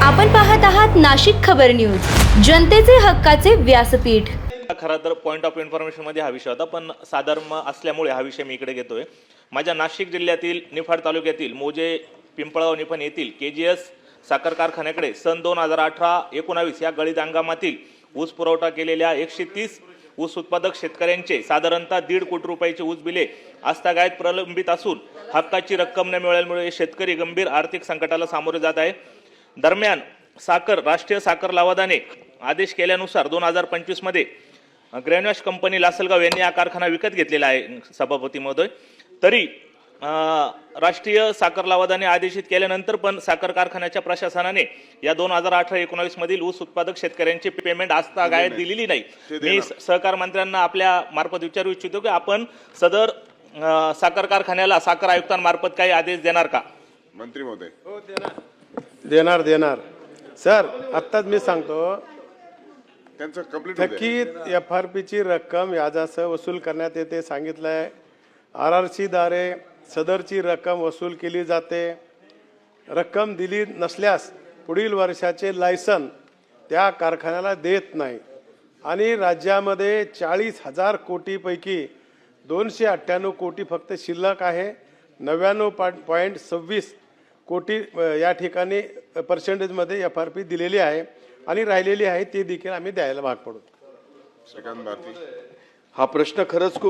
आपण पाहत आहात नाशिक खबर न्यूज, जनतेचे हक्काचे व्यासपीठ। खरं तर पॉइंट ऑफ इन्फॉर्मेशन मध्ये हा विषय होता, पण साधर्म असल्यामुळे हा विषय मी इकडे घेतोय। माझ्या नाशिक जिल्ह्यातील निफाड तालुक्यातील मोजे पिंपळगाव निफाड येथील KGS साखर कारखान्याकडे सन 2018-19 या गळीत हंगामातील ऊस पुरवठा केलेल्या 130 ऊस उत्पादक शेतकऱ्यांचे साधारणतः 1.5 कोटी रुपयाचे ऊस बिले आस्थागायत प्रलंबित असून हक्काची रक्कम न मिळाल्यामुळे शेतकरी गंभीर आर्थिक संकटाला सामोरे जात आहे। दरम्यान राष्ट्रीय साखर लवादाने आदेश केल्यानुसार 2025 मध्ये ग्रॅन्युअल्स कंपनी लासलगाव यांनी हा कारखाना विकत घेतलेला आहे सभापती महोदय। तरी राष्ट्रीय साखर लवादाने आदेशित केल्यानंतर पण साखर कारखान्याच्या प्रशासनाने या 2018-19 मधील ऊस उत्पादक शेतकऱ्यांची पेमेंट आस्थागायत दिलेली नाही। मी सहकार मंत्र्यांना आपल्या मार्फत विचारू इच्छितो की आपण सदर साखर कारखान्याला साखर आयुक्तांमार्फत काही आदेश देणार का? मंत्री महोदय हो देणार सर। आत्ताच मी सांगतो, त्यांचं कंप्लीट थकीत FRP ची रक्कम व्याजासह वसूल करण्यात येते सांगितलंय। RRC द्वारे सदरची रक्कम वसूल केली जाते। रक्कम दिली नसल्यास पुढील वर्षाचे लायसन त्या कारखान्याला देत नाही आणि राज्यामध्ये 40,000 कोटीपैकी 298 कोटी फक्त शिल्लक आहे। 99.26 कोटी या ठिकाणी पर्सेंटेजमध्ये FRP दिलेली आहे आणि राहिलेली आहे ती देखील आम्ही द्यायला भाग पडू। श्रीकांत भारती हा प्रश्न खरंच खूप